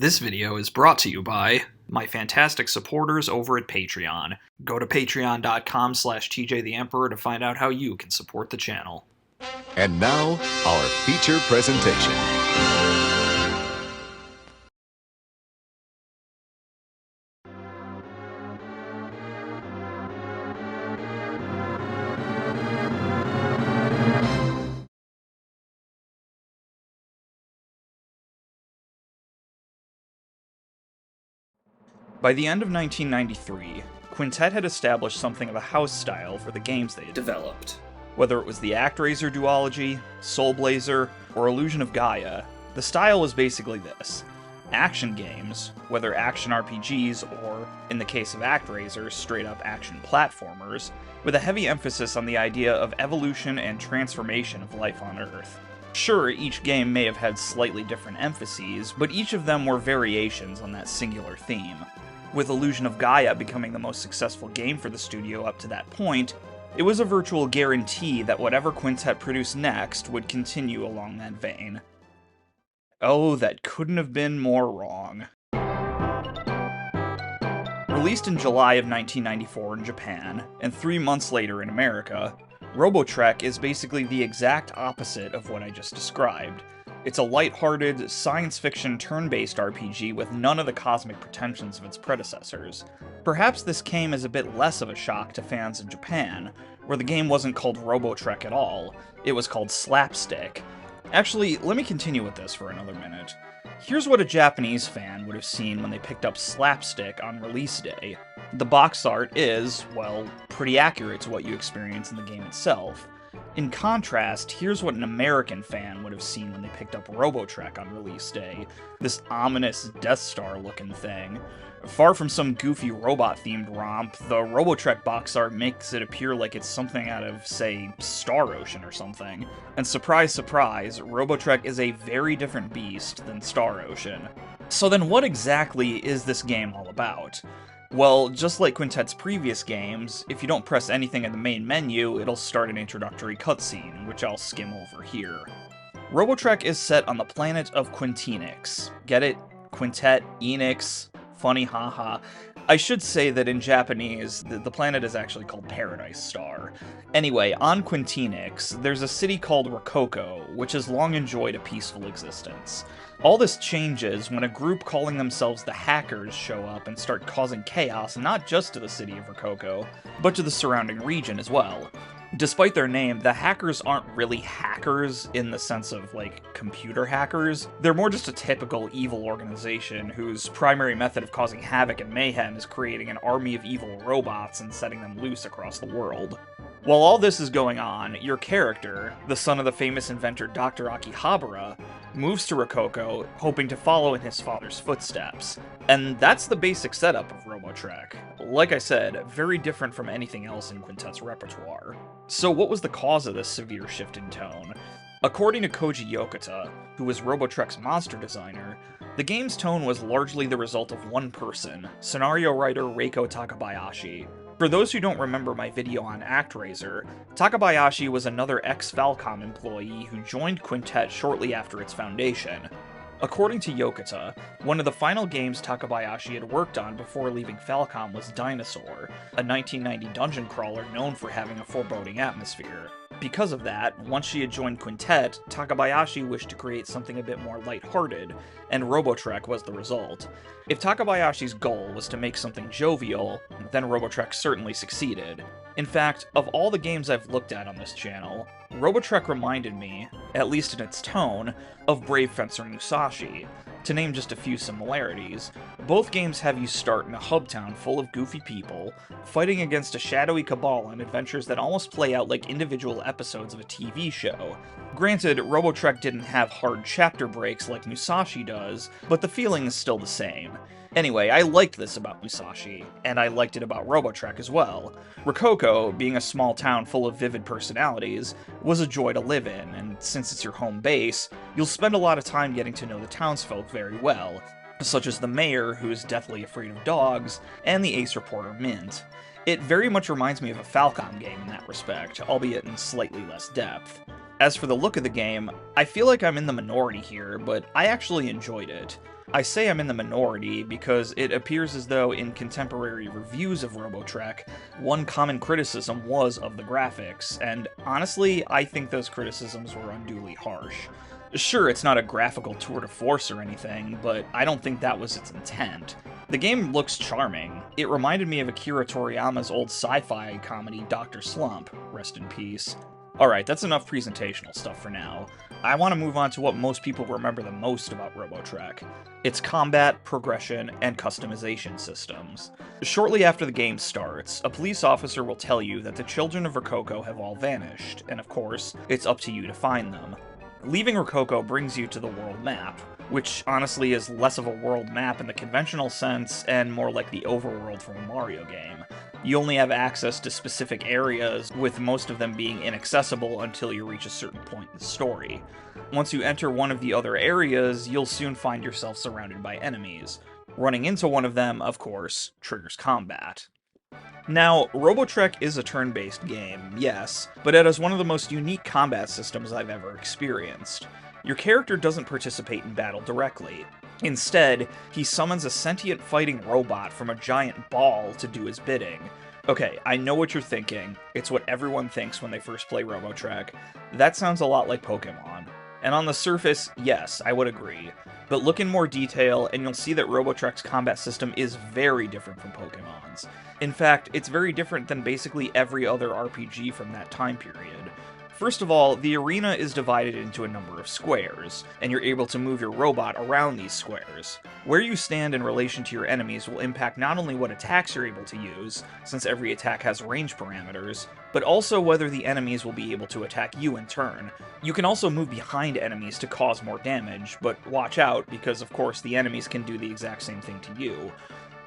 This video is brought to you by my fantastic supporters over at Patreon. Go to patreon.com/TJTheEmperor to find out how you can support the channel. And now, our feature presentation. By the end of 1993, Quintet had established something of a house style for the games they had developed. Whether it was the ActRaiser duology, Soul Blazer, or Illusion of Gaia, the style was basically this. Action games, whether action RPGs or, in the case of ActRaiser, straight-up action platformers, with a heavy emphasis on the idea of evolution and transformation of life on Earth. Sure, each game may have had slightly different emphases, but each of them were variations on that singular theme. With Illusion of Gaia becoming the most successful game for the studio up to that point, it was a virtual guarantee that whatever Quintet produced next would continue along that vein. Oh, that couldn't have been more wrong. Released in July of 1994 in Japan, and 3 months later in America, Robotrek is basically the exact opposite of what I just described. It's a lighthearted, science fiction turn-based RPG with none of the cosmic pretensions of its predecessors. Perhaps this came as a bit less of a shock to fans in Japan, where the game wasn't called Robotrek at all, it was called Slapstick. Actually, let me continue with this for another minute. Here's what a Japanese fan would have seen when they picked up Slapstick on release day. The box art is, well, pretty accurate to what you experience in the game itself. In contrast, here's what an American fan would have seen when they picked up Robotrek on release day. This ominous Death Star-looking thing. Far from some goofy robot-themed romp, the Robotrek box art makes it appear like it's something out of, say, Star Ocean or something. And surprise, surprise, Robotrek is a very different beast than Star Ocean. So then what exactly is this game all about? Well, just like Quintet's previous games, if you don't press anything in the main menu, it'll start an introductory cutscene, which I'll skim over here. Robotrek is set on the planet of Quintenix. Get it? Quintet, Enix, funny haha. I should say that in Japanese, the planet is actually called Paradise Star. Anyway, on Quintenix, there's a city called Rococo, which has long enjoyed a peaceful existence. All this changes when a group calling themselves the Hackers show up and start causing chaos not just to the city of Rococo, but to the surrounding region as well. Despite their name, the Hackers aren't really hackers in the sense of, like, computer hackers. They're more just a typical evil organization whose primary method of causing havoc and mayhem is creating an army of evil robots and setting them loose across the world. While all this is going on, your character, the son of the famous inventor Dr. Akihabara, moves to Rococo, hoping to follow in his father's footsteps. And that's the basic setup of Robotrek. Like I said, very different from anything else in Quintet's repertoire. So what was the cause of this severe shift in tone? According to Koji Yokota, who was Robotrek's monster designer, the game's tone was largely the result of one person, scenario writer Reiko Takabayashi. For those who don't remember my video on ActRaiser, Takabayashi was another ex-Falcom employee who joined Quintet shortly after its foundation. According to Yokota, one of the final games Takabayashi had worked on before leaving Falcom was Dinosaur, a 1990 dungeon crawler known for having a foreboding atmosphere. Because of that, once she had joined Quintet, Takabayashi wished to create something a bit more lighthearted, and Robotrek was the result. If Takabayashi's goal was to make something jovial, then Robotrek certainly succeeded. In fact, of all the games I've looked at on this channel, Robotrek reminded me, at least in its tone, of Brave Fencer Musashi. To name just a few similarities, both games have you start in a hub town full of goofy people, fighting against a shadowy cabal on adventures that almost play out like individual episodes of a TV show. Granted, Robotrek didn't have hard chapter breaks like Musashi does, but the feeling is still the same. Anyway, I liked this about Musashi, and I liked it about Robotrek as well. Rococo, being a small town full of vivid personalities, was a joy to live in, and since it's your home base, you'll spend a lot of time getting to know the townsfolk very well, such as the mayor, who's deathly afraid of dogs, and the ace reporter Mint. It very much reminds me of a Falcom game in that respect, albeit in slightly less depth. As for the look of the game, I feel like I'm in the minority here, but I actually enjoyed it. I say I'm in the minority because it appears as though in contemporary reviews of Robotrek, one common criticism was of the graphics, and honestly, I think those criticisms were unduly harsh. Sure, it's not a graphical tour de force or anything, but I don't think that was its intent. The game looks charming. It reminded me of Akira Toriyama's old sci-fi comedy Dr. Slump, rest in peace. Alright, that's enough presentational stuff for now. I want to move on to what most people remember the most about Robotrek. Its combat, progression, and customization systems. Shortly after the game starts, a police officer will tell you that the children of Rococo have all vanished, and of course, it's up to you to find them. Leaving Rococo brings you to the world map, which honestly is less of a world map in the conventional sense and more like the overworld from a Mario game. You only have access to specific areas, with most of them being inaccessible until you reach a certain point in the story. Once you enter one of the other areas, you'll soon find yourself surrounded by enemies. Running into one of them, of course, triggers combat. Now, Robotrek is a turn-based game, yes, but it has one of the most unique combat systems I've ever experienced. Your character doesn't participate in battle directly. Instead, he summons a sentient fighting robot from a giant ball to do his bidding. Okay, I know what you're thinking. It's what everyone thinks when they first play Robotrek. That sounds a lot like Pokemon. And on the surface, yes, I would agree. But look in more detail, and you'll see that Robotrek's combat system is very different from Pokemon's. In fact, it's very different than basically every other RPG from that time period. First of all, the arena is divided into a number of squares, and you're able to move your robot around these squares. Where you stand in relation to your enemies will impact not only what attacks you're able to use, since every attack has range parameters, but also whether the enemies will be able to attack you in turn. You can also move behind enemies to cause more damage, but watch out, because of course the enemies can do the exact same thing to you.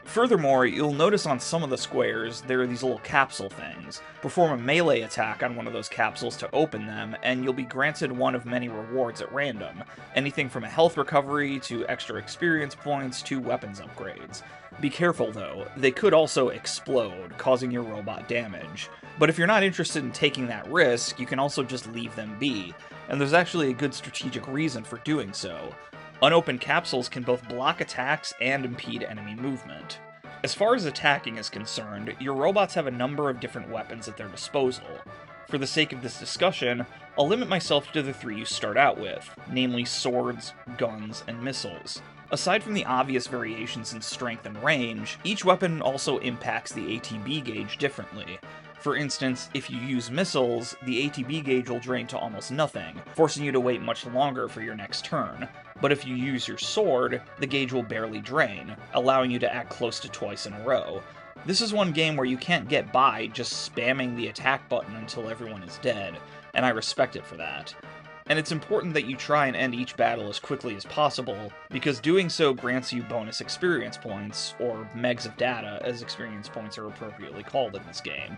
Furthermore, you'll notice on some of the squares there are these little capsule things. Perform a melee attack on one of those capsules to open them, and you'll be granted one of many rewards at random. Anything from a health recovery, to extra experience points, to weapons upgrades. Be careful though, they could also explode, causing your robot damage. But if you're not interested in taking that risk, you can also just leave them be, and there's actually a good strategic reason for doing so. Unopened capsules can both block attacks and impede enemy movement. As far as attacking is concerned, your robots have a number of different weapons at their disposal. For the sake of this discussion, I'll limit myself to the three you start out with, namely swords, guns, and missiles. Aside from the obvious variations in strength and range, each weapon also impacts the ATB gauge differently. For instance, if you use missiles, the ATB gauge will drain to almost nothing, forcing you to wait much longer for your next turn. But if you use your sword, the gauge will barely drain, allowing you to act close to twice in a row. This is one game where you can't get by just spamming the attack button until everyone is dead, and I respect it for that. And it's important that you try and end each battle as quickly as possible, because doing so grants you bonus experience points, or megs of data, as experience points are appropriately called in this game.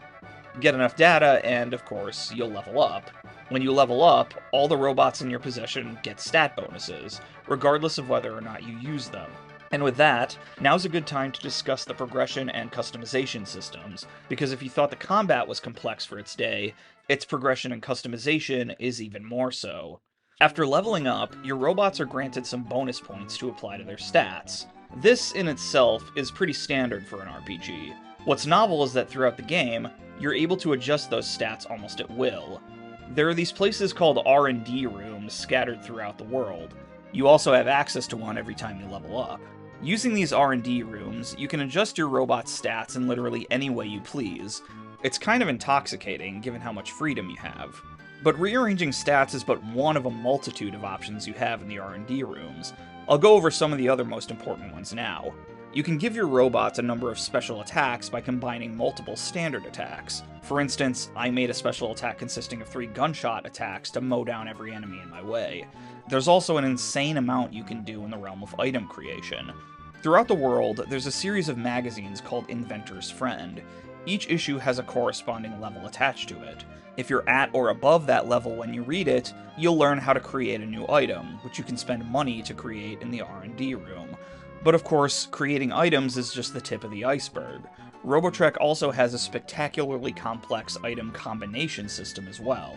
Get enough data, and of course, you'll level up. When you level up, all the robots in your possession get stat bonuses, regardless of whether or not you use them. And with that, now's a good time to discuss the progression and customization systems, because if you thought the combat was complex for its day, its progression and customization is even more so. After leveling up, your robots are granted some bonus points to apply to their stats. This in itself is pretty standard for an RPG. What's novel is that throughout the game, you're able to adjust those stats almost at will. There are these places called R&D rooms scattered throughout the world. You also have access to one every time you level up. Using these R&D rooms, you can adjust your robot's stats in literally any way you please. It's kind of intoxicating, given how much freedom you have. But rearranging stats is but one of a multitude of options you have in the R&D rooms. I'll go over some of the other most important ones now. You can give your robots a number of special attacks by combining multiple standard attacks. For instance, I made a special attack consisting of 3 gunshot attacks to mow down every enemy in my way. There's also an insane amount you can do in the realm of item creation. Throughout the world, there's a series of magazines called Inventor's Friend. Each issue has a corresponding level attached to it. If you're at or above that level when you read it, you'll learn how to create a new item, which you can spend money to create in the R&D room. But of course, creating items is just the tip of the iceberg. Robotrek also has a spectacularly complex item combination system as well.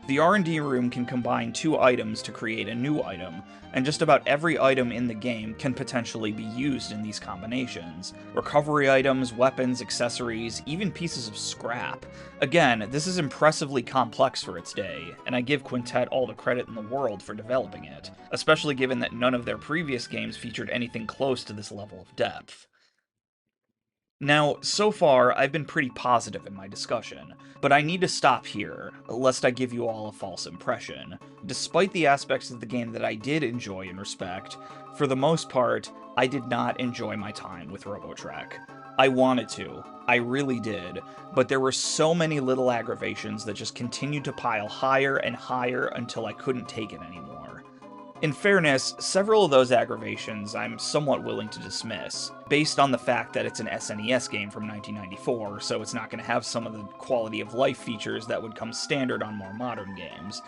The R&D room can combine 2 items to create a new item, and just about every item in the game can potentially be used in these combinations. Recovery items, weapons, accessories, even pieces of scrap. Again, this is impressively complex for its day, and I give Quintet all the credit in the world for developing it, especially given that none of their previous games featured anything close to this level of depth. Now, so far, I've been pretty positive in my discussion, but I need to stop here, lest I give you all a false impression. Despite the aspects of the game that I did enjoy and respect, for the most part, I did not enjoy my time with Robotrek. I wanted to, I really did, but there were so many little aggravations that just continued to pile higher and higher until I couldn't take it anymore. In fairness, several of those aggravations I'm somewhat willing to dismiss, based on the fact that it's an SNES game from 1994, so it's not going to have some of the quality of life features that would come standard on more modern games.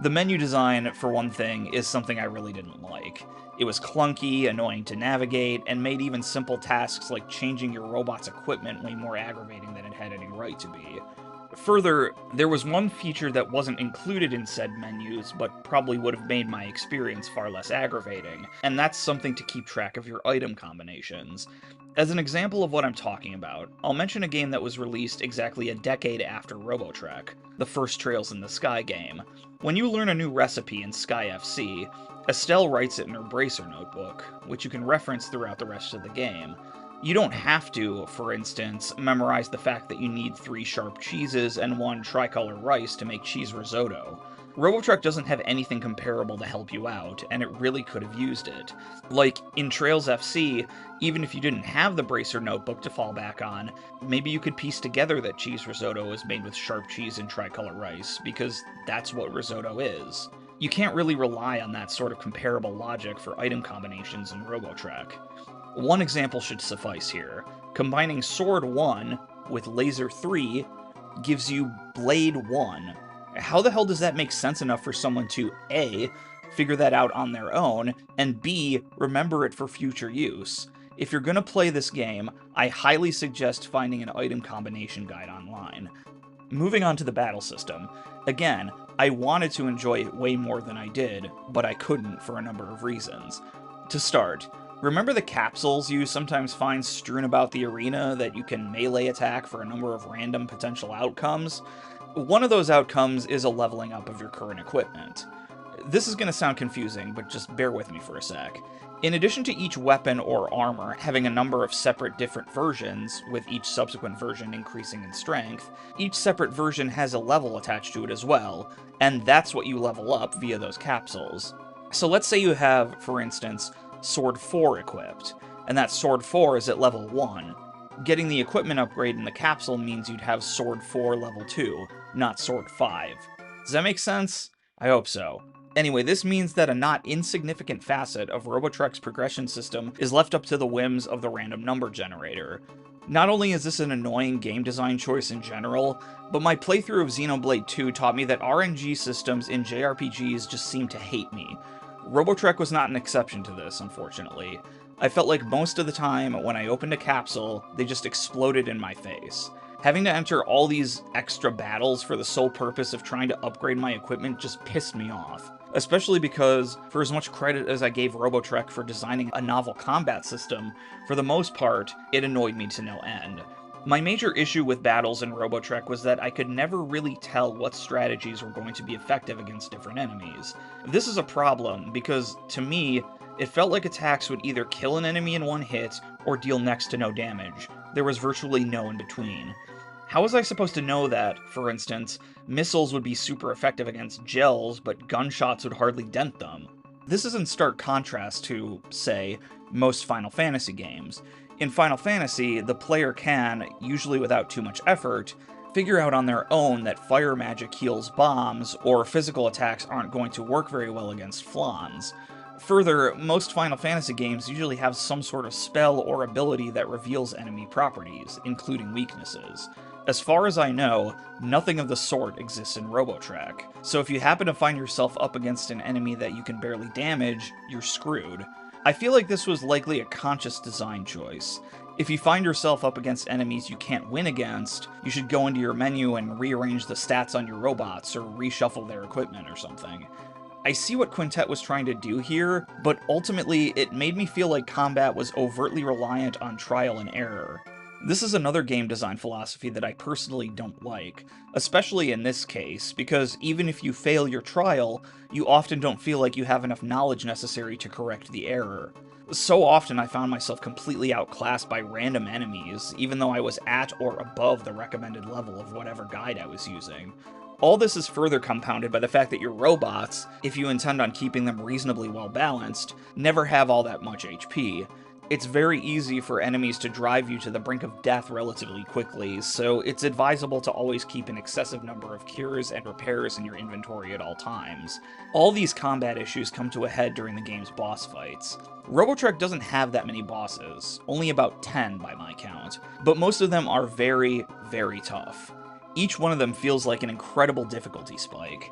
The menu design, for one thing, is something I really didn't like. It was clunky, annoying to navigate, and made even simple tasks like changing your robot's equipment way more aggravating than it had any right to be. Further, there was one feature that wasn't included in said menus, but probably would have made my experience far less aggravating, and that's something to keep track of your item combinations. As an example of what I'm talking about, I'll mention a game that was released exactly a decade after Robotrek, the first Trails in the Sky game. When you learn a new recipe in Sky FC, Estelle writes it in her bracer notebook, which you can reference throughout the rest of the game. You don't have to, for instance, memorize the fact that you need 3 sharp cheeses and 1 tricolor rice to make cheese risotto. Robotrek doesn't have anything comparable to help you out, and it really could have used it. Like, in Trails FC, even if you didn't have the bracer notebook to fall back on, maybe you could piece together that cheese risotto is made with sharp cheese and tricolor rice, because that's what risotto is. You can't really rely on that sort of comparable logic for item combinations in Robotrek. One example should suffice here. Combining Sword 1 with Laser 3 gives you Blade 1. How the hell does that make sense enough for someone to A, figure that out on their own, and B, remember it for future use? If you're gonna play this game, I highly suggest finding an item combination guide online. Moving on to the battle system. Again, I wanted to enjoy it way more than I did, but I couldn't for a number of reasons. To start, remember the capsules you sometimes find strewn about the arena that you can melee attack for a number of random potential outcomes? One of those outcomes is a leveling up of your current equipment. This is going to sound confusing, but just bear with me for a sec. In addition to each weapon or armor having a number of separate different versions, with each subsequent version increasing in strength, each separate version has a level attached to it as well, and that's what you level up via those capsules. So let's say you have, for instance, Sword 4 equipped, and that Sword 4 is at level 1. Getting the equipment upgrade in the capsule means you'd have Sword 4 level 2, not Sword 5. Does that make sense? I hope so. Anyway, this means that a not insignificant facet of Robotrek's progression system is left up to the whims of the random number generator. Not only is this an annoying game design choice in general, but my playthrough of Xenoblade 2 taught me that RNG systems in JRPGs just seem to hate me. Robotrek was not an exception to this, unfortunately. I felt like most of the time, when I opened a capsule, they just exploded in my face. Having to enter all these extra battles for the sole purpose of trying to upgrade my equipment just pissed me off. Especially because, for as much credit as I gave Robotrek for designing a novel combat system, for the most part, it annoyed me to no end. My major issue with battles in Robotrek was that I could never really tell what strategies were going to be effective against different enemies. This is a problem because, to me, it felt like attacks would either kill an enemy in one hit or deal next to no damage. There was virtually no in between. How was I supposed to know that, for instance, missiles would be super effective against gels, but gunshots would hardly dent them? This is in stark contrast to, say, most Final Fantasy games. In Final Fantasy, the player can, usually without too much effort, figure out on their own that fire magic heals bombs, or physical attacks aren't going to work very well against flans. Further, most Final Fantasy games usually have some sort of spell or ability that reveals enemy properties, including weaknesses. As far as I know, nothing of the sort exists in Robotrek, so if you happen to find yourself up against an enemy that you can barely damage, you're screwed. I feel like this was likely a conscious design choice. If you find yourself up against enemies you can't win against, you should go into your menu and rearrange the stats on your robots or reshuffle their equipment or something. I see what Quintet was trying to do here, but ultimately it made me feel like combat was overtly reliant on trial and error. This is another game design philosophy that I personally don't like, especially in this case, because even if you fail your trial, you often don't feel like you have enough knowledge necessary to correct the error. So often I found myself completely outclassed by random enemies, even though I was at or above the recommended level of whatever guide I was using. All this is further compounded by the fact that your robots, if you intend on keeping them reasonably well balanced, never have all that much HP. It's very easy for enemies to drive you to the brink of death relatively quickly, so it's advisable to always keep an excessive number of cures and repairs in your inventory at all times. All these combat issues come to a head during the game's boss fights. Robotrek doesn't have that many bosses, only about 10 by my count, but most of them are very, very tough. Each one of them feels like an incredible difficulty spike.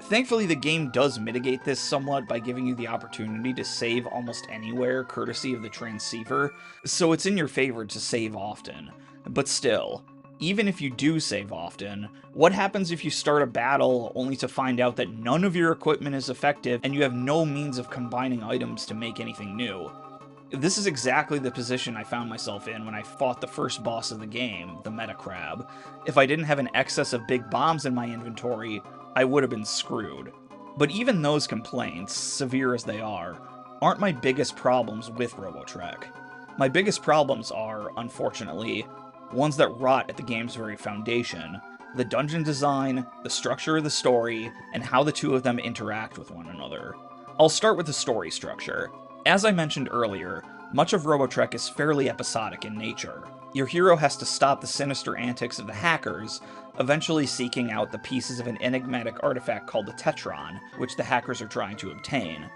Thankfully, the game does mitigate this somewhat by giving you the opportunity to save almost anywhere courtesy of the transceiver, so it's in your favor to save often. But still, even if you do save often, what happens if you start a battle only to find out that none of your equipment is effective and you have no means of combining items to make anything new? This is exactly the position I found myself in when I fought the first boss of the game, the Meta Crab. If I didn't have an excess of big bombs in my inventory, I would have been screwed. But even those complaints, severe as they are, aren't my biggest problems with Robotrek. My biggest problems are, unfortunately, ones that rot at the game's very foundation: the dungeon design, the structure of the story, and how the two of them interact with one another. I'll start with the story structure. As I mentioned earlier, much of Robotrek is fairly episodic in nature. Your hero has to stop the sinister antics of the hackers, eventually seeking out the pieces of an enigmatic artifact called the Tetron, which the hackers are trying to obtain.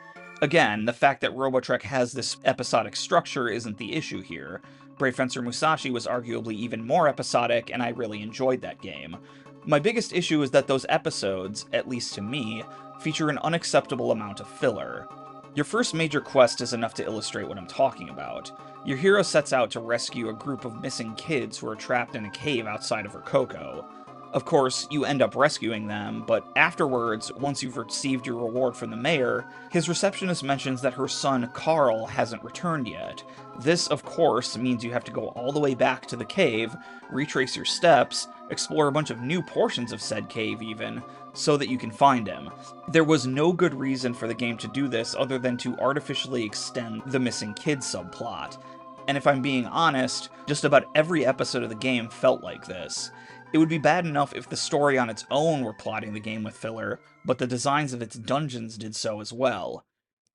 Again, the fact that Robotrek has this episodic structure isn't the issue here. Brave Fencer Musashi was arguably even more episodic, and I really enjoyed that game. My biggest issue is that those episodes, at least to me, feature an unacceptable amount of filler. Your first major quest is enough to illustrate what I'm talking about. Your hero sets out to rescue a group of missing kids who are trapped in a cave outside of Rococo. Of course, you end up rescuing them, but afterwards, once you've received your reward from the mayor, his receptionist mentions that her son, Carl, hasn't returned yet. This, of course, means you have to go all the way back to the cave, retrace your steps, explore a bunch of new portions of said cave even, so that you can find him. There was no good reason for the game to do this other than to artificially extend the missing kid subplot. And if I'm being honest, just about every episode of the game felt like this. It would be bad enough if the story on its own were plotting the game with filler, but the designs of its dungeons did so as well.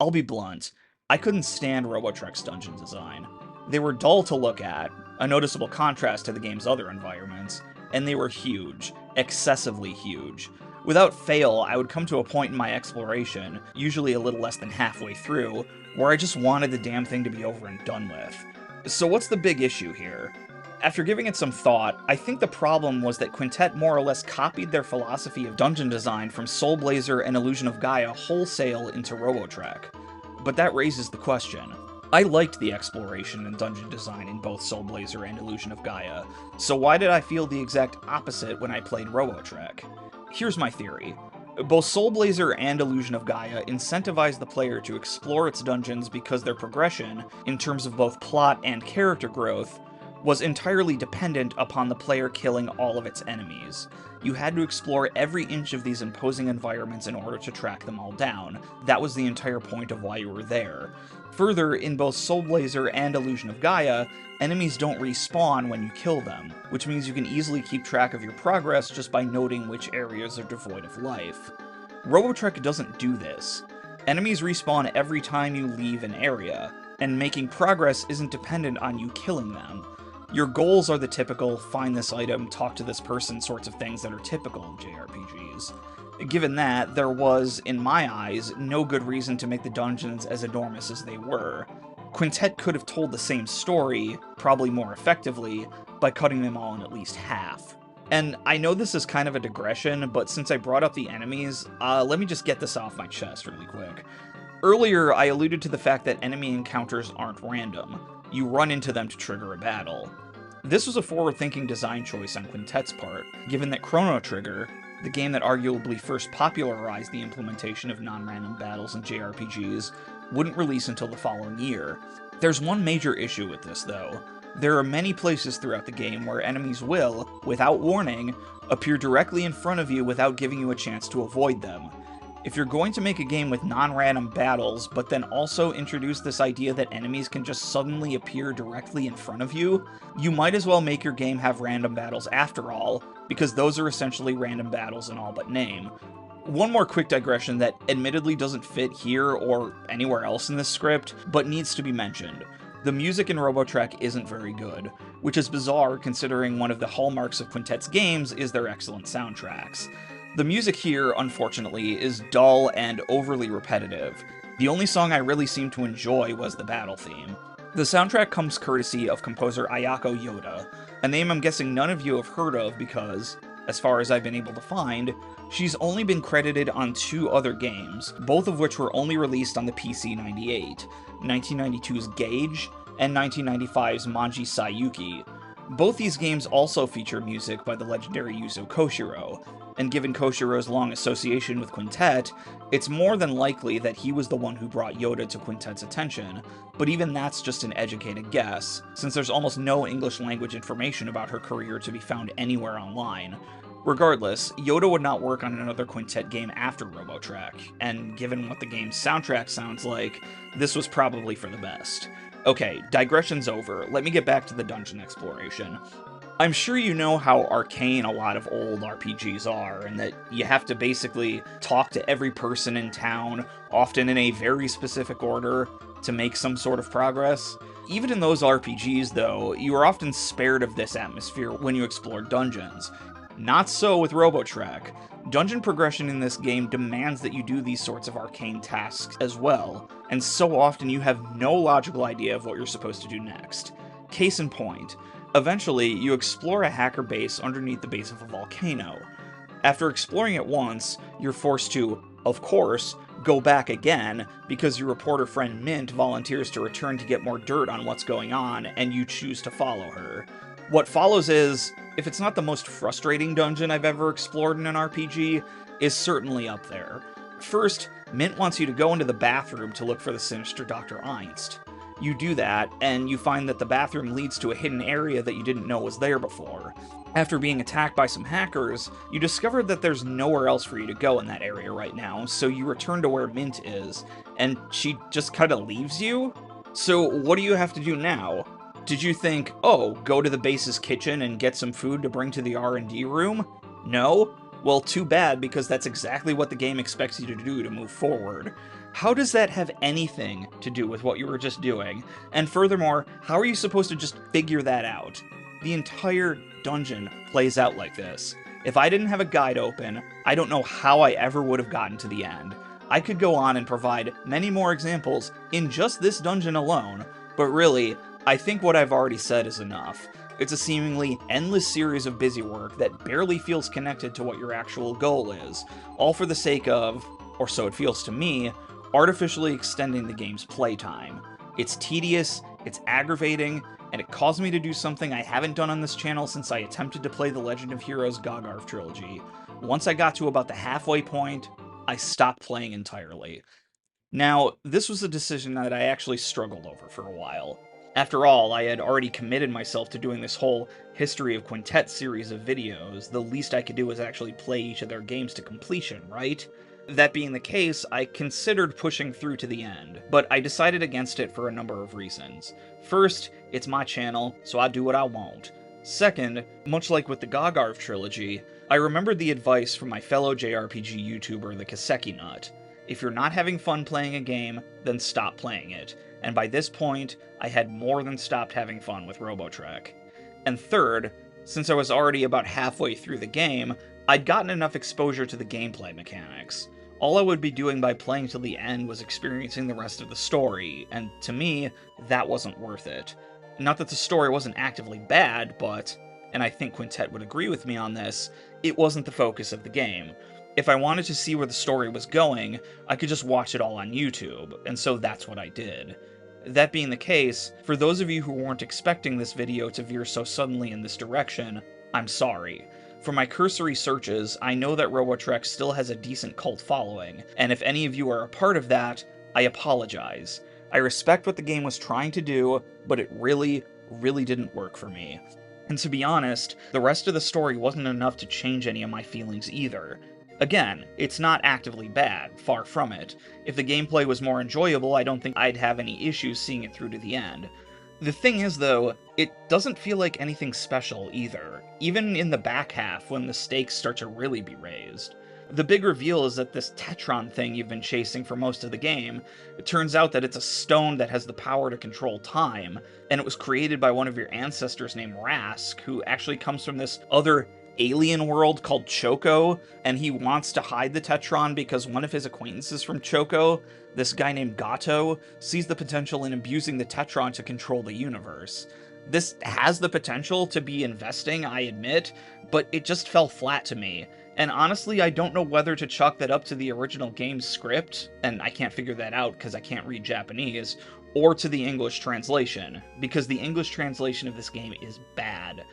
I'll be blunt, I couldn't stand Robotrek's dungeon design. They were dull to look at, a noticeable contrast to the game's other environments, and they were huge, excessively huge. Without fail, I would come to a point in my exploration, usually a little less than halfway through, where I just wanted the damn thing to be over and done with. So what's the big issue here? After giving it some thought, I think the problem was that Quintet more or less copied their philosophy of dungeon design from Soul Blazer and Illusion of Gaia wholesale into Robotrek. But that raises the question. I liked the exploration and dungeon design in both Soul Blazer and Illusion of Gaia, so why did I feel the exact opposite when I played Robotrek? Here's my theory. Both Soul Blazer and Illusion of Gaia incentivize the player to explore its dungeons because their progression, in terms of both plot and character growth, was entirely dependent upon the player killing all of its enemies. You had to explore every inch of these imposing environments in order to track them all down. That was the entire point of why you were there. Further, in both Soul Blazer and Illusion of Gaia, enemies don't respawn when you kill them, which means you can easily keep track of your progress just by noting which areas are devoid of life. Robotrek doesn't do this. Enemies respawn every time you leave an area, and making progress isn't dependent on you killing them. Your goals are the typical, find this item, talk to this person sorts of things that are typical of JRPGs. Given that, there was, in my eyes, no good reason to make the dungeons as enormous as they were. Quintet could have told the same story, probably more effectively, by cutting them all in at least half. And I know this is kind of a digression, but since I brought up the enemies, let me just get this off my chest really quick. Earlier, I alluded to the fact that enemy encounters aren't random. you run into them to trigger a battle. This was a forward-thinking design choice on Quintet's part, given that Chrono Trigger, the game that arguably first popularized the implementation of non-random battles in JRPGs, wouldn't release until the following year. There's one major issue with this, though. There are many places throughout the game where enemies will, without warning, appear directly in front of you without giving you a chance to avoid them. If you're going to make a game with non-random battles, but then also introduce this idea that enemies can just suddenly appear directly in front of you, you might as well make your game have random battles after all, because those are essentially random battles in all but name. One more quick digression that admittedly doesn't fit here or anywhere else in this script, but needs to be mentioned. The music in Robotrek isn't very good, which is bizarre considering one of the hallmarks of Quintet's games is their excellent soundtracks. The music here, unfortunately, is dull and overly repetitive. The only song I really seemed to enjoy was the battle theme. The soundtrack comes courtesy of composer Ayako Yoda, a name I'm guessing none of you have heard of because, as far as I've been able to find, she's only been credited on 2 other games, both of which were only released on the PC-98, 1992's Gauge and 1995's Manji Sayuki. Both these games also feature music by the legendary Yuzo Koshiro, and given Koshiro's long association with Quintet, it's more than likely that he was the one who brought Yoda to Quintet's attention, but even that's just an educated guess, since there's almost no English language information about her career to be found anywhere online. Regardless, Yoda would not work on another Quintet game after Robotrek, and given what the game's soundtrack sounds like, this was probably for the best. Okay, digression's over, let me get back to the dungeon exploration. I'm sure you know how arcane a lot of old RPGs are, and that you have to basically talk to every person in town, often in a very specific order, to make some sort of progress. Even in those RPGs, though, you are often spared of this atmosphere when you explore dungeons. Not so with Robotrek. Dungeon progression in this game demands that you do these sorts of arcane tasks as well, and so often you have no logical idea of what you're supposed to do next. Case in point, eventually you explore a hacker base underneath the base of a volcano. After exploring it once, you're forced to, of course, go back again because your reporter friend Mint volunteers to return to get more dirt on what's going on, and you choose to follow her. What follows is, if it's not the most frustrating dungeon I've ever explored in an RPG, is certainly up there. First, Mint wants you to go into the bathroom to look for the sinister Dr. Einst. You do that, and you find that the bathroom leads to a hidden area that you didn't know was there before. After being attacked by some hackers, you discover that there's nowhere else for you to go in that area right now, so you return to where Mint is, and she just kinda leaves you? So what do you have to do now? Did you think, oh, go to the base's kitchen and get some food to bring to the R&D room? No? Well, too bad, because that's exactly what the game expects you to do to move forward. How does that have anything to do with what you were just doing? And furthermore, how are you supposed to just figure that out? The entire dungeon plays out like this. If I didn't have a guide open, I don't know how I ever would have gotten to the end. I could go on and provide many more examples in just this dungeon alone, but really, I think what I've already said is enough. It's a seemingly endless series of busy work that barely feels connected to what your actual goal is, all for the sake of, or so it feels to me, artificially extending the game's playtime. It's tedious, it's aggravating, and it caused me to do something I haven't done on this channel since I attempted to play the Legend of Heroes Gagarv trilogy. Once I got to about the halfway point, I stopped playing entirely. Now, this was a decision that I actually struggled over for a while. After all, I had already committed myself to doing this whole History of Quintet series of videos. The least I could do was actually play each of their games to completion, right? That being the case, I considered pushing through to the end, but I decided against it for a number of reasons. First, it's my channel, so I do what I want. Second, much like with the Gagarv trilogy, I remembered the advice from my fellow JRPG YouTuber, the Kaseki Nut. If you're not having fun playing a game, then stop playing it. And by this point, I had more than stopped having fun with Robotrek. And third, since I was already about halfway through the game, I'd gotten enough exposure to the gameplay mechanics. All I would be doing by playing till the end was experiencing the rest of the story, and to me, that wasn't worth it. Not that the story wasn't actively bad, but, and I think Quintet would agree with me on this, it wasn't the focus of the game. If I wanted to see where the story was going, I could just watch it all on YouTube, and so that's what I did. That being the case, for those of you who weren't expecting this video to veer so suddenly in this direction, I'm sorry. From my cursory searches, I know that Robotrek still has a decent cult following, and if any of you are a part of that, I apologize. I respect what the game was trying to do, but it really didn't work for me. And to be honest, the rest of the story wasn't enough to change any of my feelings either. Again, it's not actively bad, far from it. If the gameplay was more enjoyable, I don't think I'd have any issues seeing it through to the end. The thing is, though, it doesn't feel like anything special either, even in the back half when the stakes start to really be raised. The big reveal is that this Tetron thing you've been chasing for most of the game, it turns out that it's a stone that has the power to control time, and it was created by one of your ancestors named Rask, who actually comes from this other alien world called Choco, and he wants to hide the Tetron because one of his acquaintances from Choco, this guy named Gato, sees the potential in abusing the Tetron to control the universe. This has the potential to be investing, I admit, but it just fell flat to me. And honestly, I don't know whether to chalk that up to the original game's script, and I can't figure that out because I can't read Japanese, or to the English translation, because the English translation of this game is bad.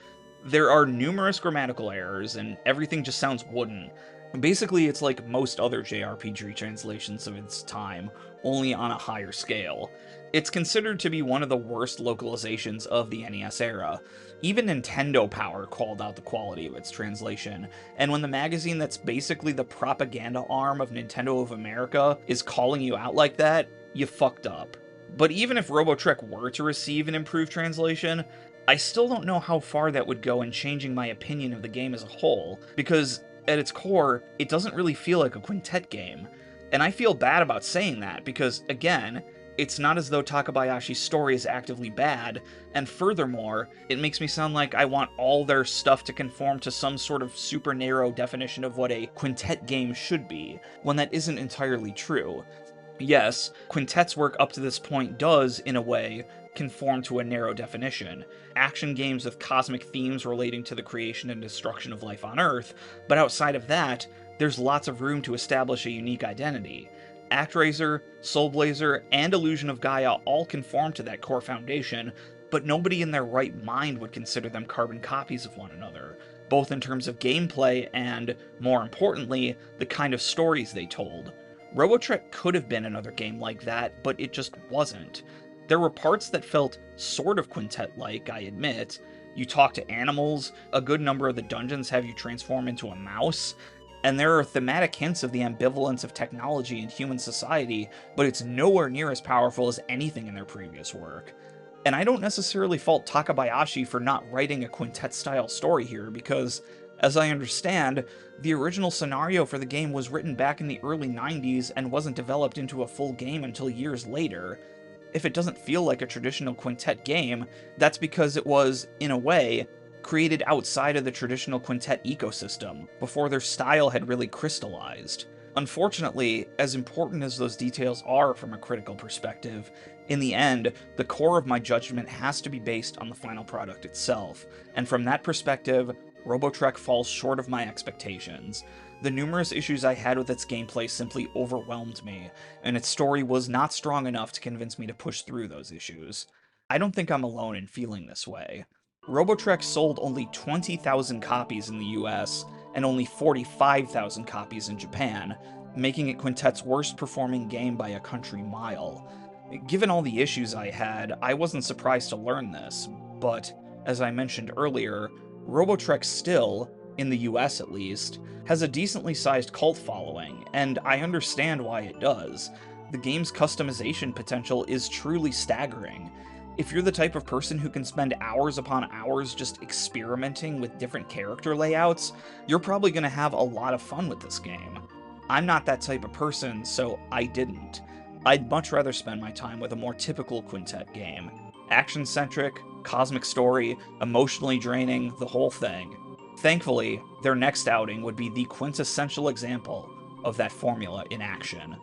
There are numerous grammatical errors, and everything just sounds wooden. Basically, it's like most other JRPG translations of its time, only on a higher scale. It's considered to be one of the worst localizations of the NES era. Even Nintendo Power called out the quality of its translation, and when the magazine that's basically the propaganda arm of Nintendo of America is calling you out like that, you fucked up. But even if Robotrek were to receive an improved translation, I still don't know how far that would go in changing my opinion of the game as a whole, because at its core, it doesn't really feel like a Quintet game. And I feel bad about saying that, because, again, it's not as though Takabayashi's story is actively bad, and furthermore, it makes me sound like I want all their stuff to conform to some sort of super narrow definition of what a Quintet game should be, when that isn't entirely true. Yes, Quintet's work up to this point does, in a way, conform to a narrow definition. Action games with cosmic themes relating to the creation and destruction of life on Earth, but outside of that, there's lots of room to establish a unique identity. ActRaiser, Soul Blazer, and Illusion of Gaia all conform to that core foundation, but nobody in their right mind would consider them carbon copies of one another, both in terms of gameplay and, more importantly, the kind of stories they told. Robotrek could have been another game like that, but it just wasn't. There were parts that felt sort of Quintet-like, I admit. You talk to animals, a good number of the dungeons have you transform into a mouse, and there are thematic hints of the ambivalence of technology in human society, but it's nowhere near as powerful as anything in their previous work. And I don't necessarily fault Takabayashi for not writing a Quintet-style story here, because, as I understand, the original scenario for the game was written back in the early 90s and wasn't developed into a full game until years later. If it doesn't feel like a traditional Quintet game, that's because it was, in a way, created outside of the traditional Quintet ecosystem, before their style had really crystallized. Unfortunately, as important as those details are from a critical perspective, in the end, the core of my judgment has to be based on the final product itself, and from that perspective, Robotrek falls short of my expectations. The numerous issues I had with its gameplay simply overwhelmed me, and its story was not strong enough to convince me to push through those issues. I don't think I'm alone in feeling this way. Robotrek sold only 20,000 copies in the US, and only 45,000 copies in Japan, making it Quintet's worst performing game by a country mile. Given all the issues I had, I wasn't surprised to learn this, but, as I mentioned earlier, Robotrek still, in the US at least, has a decently sized cult following, and I understand why it does. The game's customization potential is truly staggering. If you're the type of person who can spend hours upon hours just experimenting with different character layouts, you're probably going to have a lot of fun with this game. I'm not that type of person, so I didn't. I'd much rather spend my time with a more typical Quintet game. Action-centric, cosmic story, emotionally draining, the whole thing. Thankfully, their next outing would be the quintessential example of that formula in action.